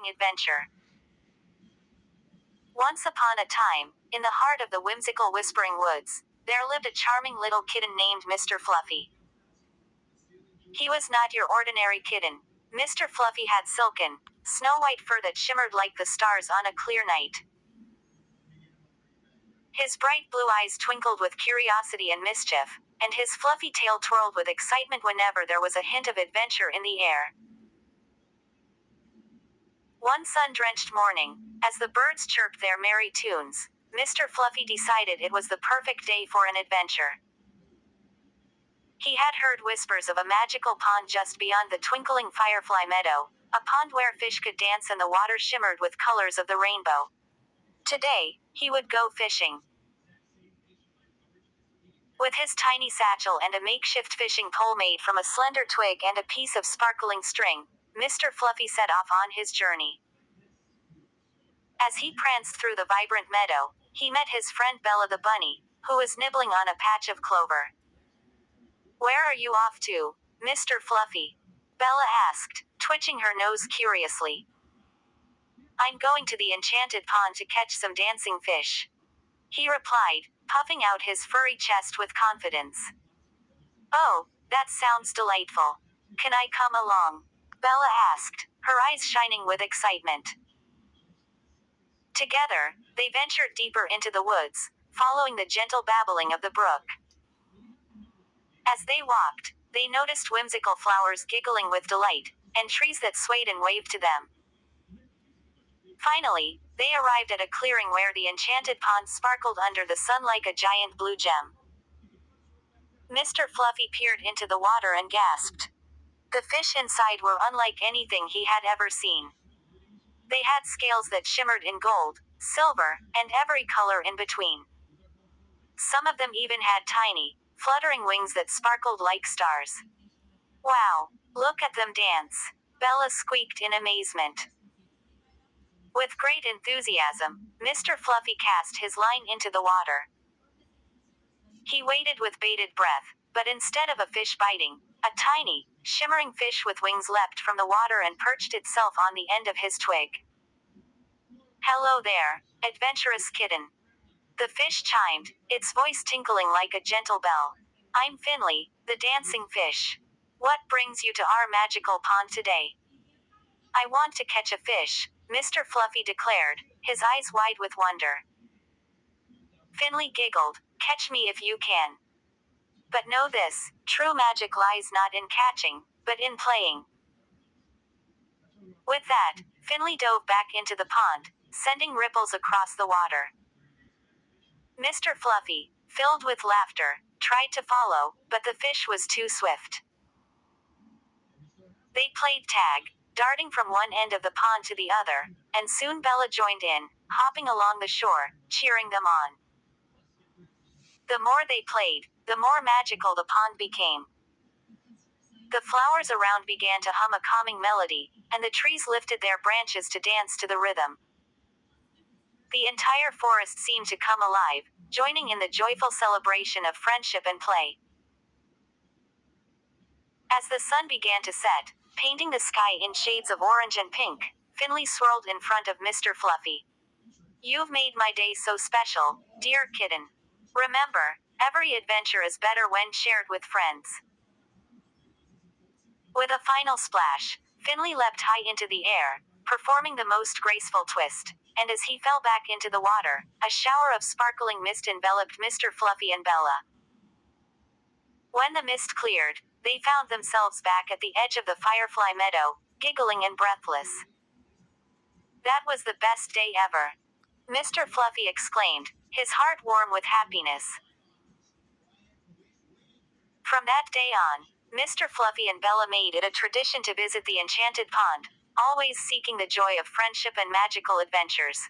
Adventure. Once upon a time, in the heart of the whimsical Whispering Woods, there lived a charming little kitten named Mr. Fluffy. He was not your ordinary kitten. Mr. Fluffy had silken, snow-white fur that shimmered like the stars on a clear night. His bright blue eyes twinkled with curiosity and mischief, and his fluffy tail twirled with excitement whenever there was a hint of adventure in the air. One sun-drenched morning, as the birds chirped their merry tunes, Mr. Fluffy decided it was the perfect day for an adventure. He had heard whispers of a magical pond just beyond the twinkling firefly meadow, a pond where fish could dance and the water shimmered with colors of the rainbow. Today, he would go fishing. With his tiny satchel and a makeshift fishing pole made from a slender twig and a piece of sparkling string, Mr. Fluffy set off on his journey. As he pranced through the vibrant meadow, he met his friend Bella the bunny, who was nibbling on a patch of clover. "Where are you off to, Mr. Fluffy?" Bella asked, twitching her nose curiously. "I'm going to the enchanted pond to catch some dancing fish," he replied, puffing out his furry chest with confidence. "Oh, that sounds delightful. Can I come along?" Bella asked, her eyes shining with excitement. Together, they ventured deeper into the woods, following the gentle babbling of the brook. As they walked, they noticed whimsical flowers giggling with delight, and trees that swayed and waved to them. Finally, they arrived at a clearing where the enchanted pond sparkled under the sun like a giant blue gem. Mr. Fluffy peered into the water and gasped. The fish inside were unlike anything he had ever seen. They had scales that shimmered in gold, silver, and every color in between. Some of them even had tiny, fluttering wings that sparkled like stars. "Wow, look at them dance," Bella squeaked in amazement. With great enthusiasm, Mr. Fluffy cast his line into the water. He waited with bated breath, but instead of a fish biting, a tiny, shimmering fish with wings leapt from the water and perched itself on the end of his twig. "Hello there, adventurous kitten," the fish chimed, its voice tinkling like a gentle bell. "I'm Finley, the dancing fish. What brings you to our magical pond today?" "I want to catch a fish," Mr. Fluffy declared, his eyes wide with wonder. Finley giggled, "Catch me if you can. But know this, true magic lies not in catching, but in playing." With that, Finley dove back into the pond, sending ripples across the water. Mr. Fluffy, filled with laughter, tried to follow, but the fish was too swift. They played tag, darting from one end of the pond to the other, and soon Bella joined in, hopping along the shore, cheering them on. The more they played, the more magical the pond became. The flowers around began to hum a calming melody, and the trees lifted their branches to dance to the rhythm. The entire forest seemed to come alive, joining in the joyful celebration of friendship and play. As the sun began to set, painting the sky in shades of orange and pink, Finley swirled in front of Mr. Fluffy. "You've made my day so special, dear kitten. Remember, every adventure is better when shared with friends." With a final splash, Finley leapt high into the air, performing the most graceful twist, and as he fell back into the water, a shower of sparkling mist enveloped Mr. Fluffy and Bella. When the mist cleared, they found themselves back at the edge of the firefly meadow, giggling and breathless. "That was the best day ever," Mr. Fluffy exclaimed, his heart warm with happiness. From that day on, Mr. Fluffy and Bella made it a tradition to visit the enchanted pond, always seeking the joy of friendship and magical adventures.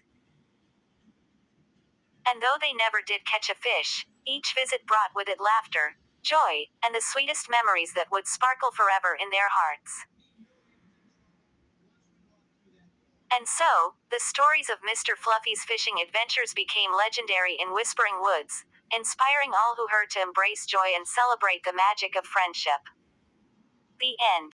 And though they never did catch a fish, each visit brought with it laughter, joy, and the sweetest memories that would sparkle forever in their hearts. And so, the stories of Mr. Fluffy's fishing adventures became legendary in Whispering Woods, inspiring all who heard to embrace joy and celebrate the magic of friendship. The end.